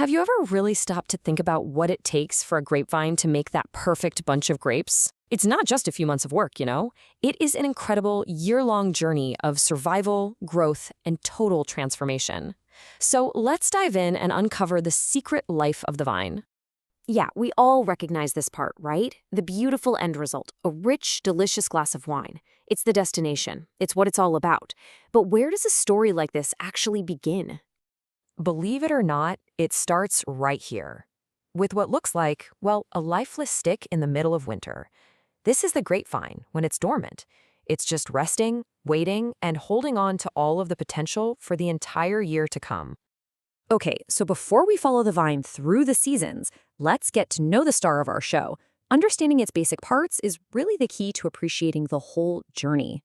Have you ever really stopped to think about what it takes for a grapevine to make that perfect bunch of grapes? It's not just a few months of work, you know? It is an incredible year-long journey of survival, growth, and total transformation. So let's dive in and uncover the secret life of the vine. Yeah, we all recognize this part, right? The beautiful end result, a rich, delicious glass of wine. It's the destination. It's what it's all about. But where does a story like this actually begin? Believe it or not, it starts right here, with what looks like, well, a lifeless stick in the middle of winter. This is the grapevine when it's dormant. It's just resting, waiting, and holding on to all of the potential for the entire year to come. Okay, so before we follow the vine through the seasons, let's get to know the star of our show. Understanding its basic parts is really the key to appreciating the whole journey.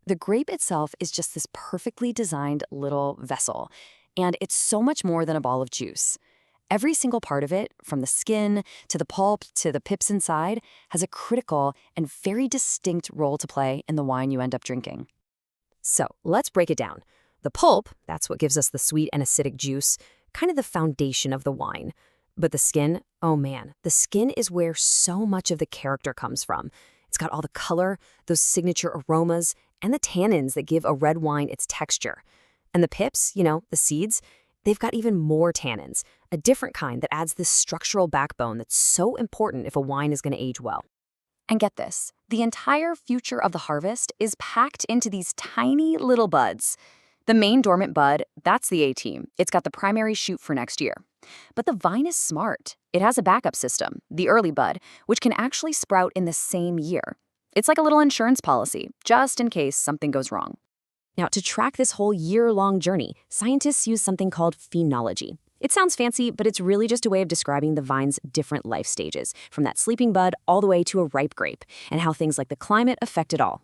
The grape itself is just this perfectly designed little vessel, and it's so much more than a ball of juice. Every single part of it, from the skin to the pulp to the pips inside, has a critical and very distinct role to play in the wine you end up drinking. So let's break it down. The pulp, that's what gives us the sweet and acidic juice, kind of the foundation of the wine. But the skin, oh man, the skin is where so much of the character comes from. It's got all the color, those signature aromas, and the tannins that give a red wine its texture. And the pips, the seeds, they've got even more tannins, a different kind that adds this structural backbone that's so important if a wine is going to age well. And get this, the entire future of the harvest is packed into these tiny little buds. The main dormant bud, that's the A-team. It's got the primary shoot for next year. But the vine is smart. It has a backup system, the early bud, which can actually sprout in the same year. It's like a little insurance policy, just in case something goes wrong. Now, to track this whole year-long journey, scientists use something called phenology. It sounds fancy, but it's really just a way of describing the vine's different life stages, from that sleeping bud all the way to a ripe grape, and how things like the climate affect it all.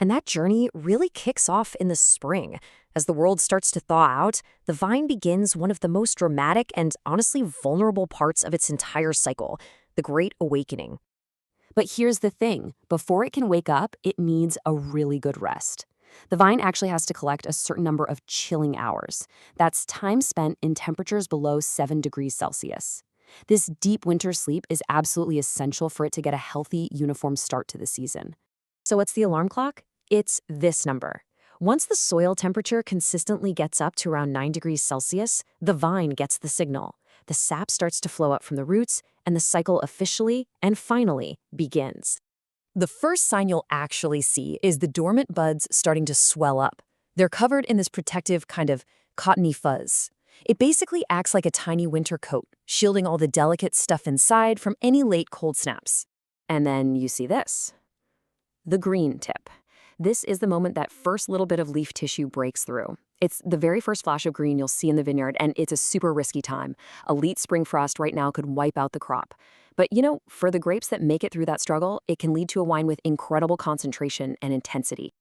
And that journey really kicks off in the spring. As the world starts to thaw out, the vine begins one of the most dramatic and honestly vulnerable parts of its entire cycle, the Great Awakening. But here's the thing, before it can wake up, it needs a really good rest. The vine actually has to collect a certain number of chilling hours. That's time spent in temperatures below 7 degrees Celsius. This deep winter sleep is absolutely essential for it to get a healthy, uniform start to the season. So what's the alarm clock? It's this number. Once the soil temperature consistently gets up to around 9 degrees Celsius, the vine gets the signal. The sap starts to flow up from the roots, and the cycle officially and finally begins. The first sign you'll actually see is the dormant buds starting to swell up. They're covered in this protective kind of cottony fuzz. It basically acts like a tiny winter coat, shielding all the delicate stuff inside from any late cold snaps. And then you see this. The green tip. This is the moment that first little bit of leaf tissue breaks through. It's the very first flash of green you'll see in the vineyard, and it's a super risky time. A late spring frost right now could wipe out the crop. But for the grapes that make it through that struggle, it can lead to a wine with incredible concentration and intensity.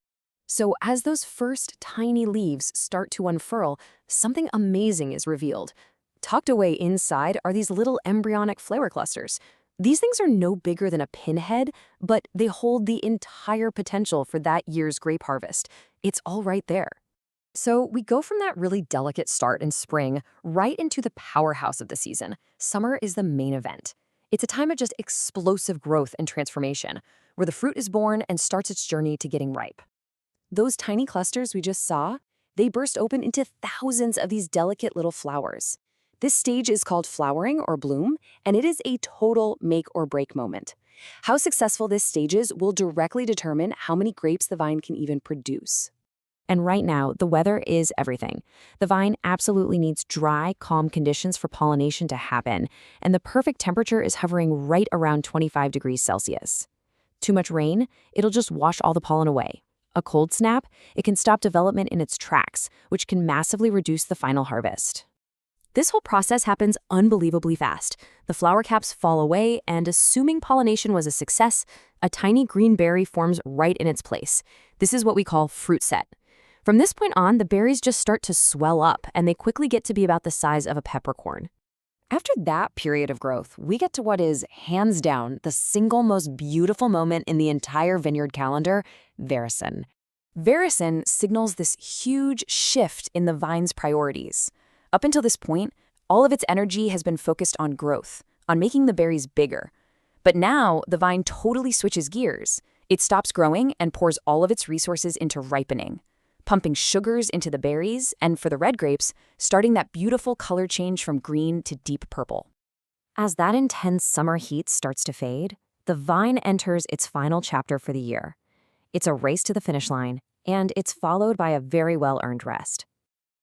So as those first tiny leaves start to unfurl, something amazing is revealed. Tucked away inside are these little embryonic flower clusters. These things are no bigger than a pinhead, but they hold the entire potential for that year's grape harvest. It's all right there. So we go from that really delicate start in spring right into the powerhouse of the season. Summer is the main event. It's a time of just explosive growth and transformation, where the fruit is born and starts its journey to getting ripe. Those tiny clusters we just saw, they burst open into thousands of these delicate little flowers. This stage is called flowering or bloom, and it is a total make or break moment. How successful this stage is will directly determine how many grapes the vine can even produce. And right now, the weather is everything. The vine absolutely needs dry, calm conditions for pollination to happen, and the perfect temperature is hovering right around 25 degrees Celsius. Too much rain, it'll just wash all the pollen away. A cold snap, it can stop development in its tracks, which can massively reduce the final harvest. This whole process happens unbelievably fast. The flower caps fall away, and assuming pollination was a success, a tiny green berry forms right in its place. This is what we call fruit set. From this point on, the berries just start to swell up, and they quickly get to be about the size of a peppercorn. After that period of growth, we get to what is, hands down, the single most beautiful moment in the entire vineyard calendar, Vericin. Vericin signals this huge shift in the vine's priorities. Up until this point, All of its energy has been focused on growth, on making the berries bigger. But now, the vine totally switches gears. It stops growing and pours all of its resources into ripening, pumping sugars into the berries, and for the red grapes, starting that beautiful color change from green to deep purple. As that intense summer heat starts to fade, the vine enters its final chapter for the year. It's a race to the finish line, and it's followed by a very well-earned rest.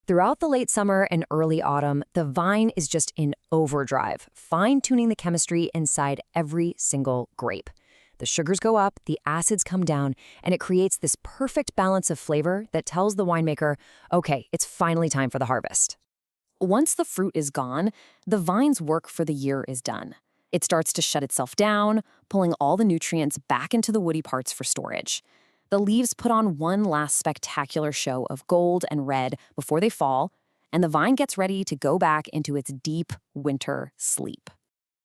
Throughout the late summer and early autumn, the vine is just in overdrive, fine-tuning the chemistry inside every single grape. The sugars go up, the acids come down, and it creates this perfect balance of flavor that tells the winemaker, okay, it's finally time for the harvest. Once the fruit is gone, the vine's work for the year is done. It starts to shut itself down, pulling all the nutrients back into the woody parts for storage. The leaves put on one last spectacular show of gold and red before they fall, and the vine gets ready to go back into its deep winter sleep.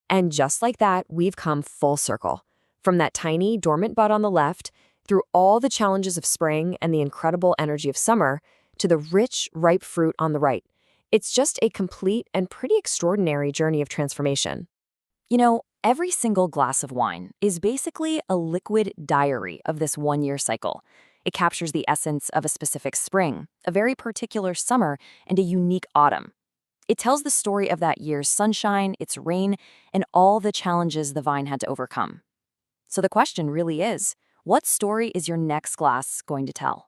And just like that, we've come full circle. From that tiny, dormant bud on the left, through all the challenges of spring and the incredible energy of summer, to the rich, ripe fruit on the right. It's just a complete and pretty extraordinary journey of transformation. You know, every single glass of wine is basically a liquid diary of this one-year cycle. It captures the essence of a specific spring, a very particular summer, and a unique autumn. It tells the story of that year's sunshine, its rain, and all the challenges the vine had to overcome. So the question really is, what story is your next glass going to tell?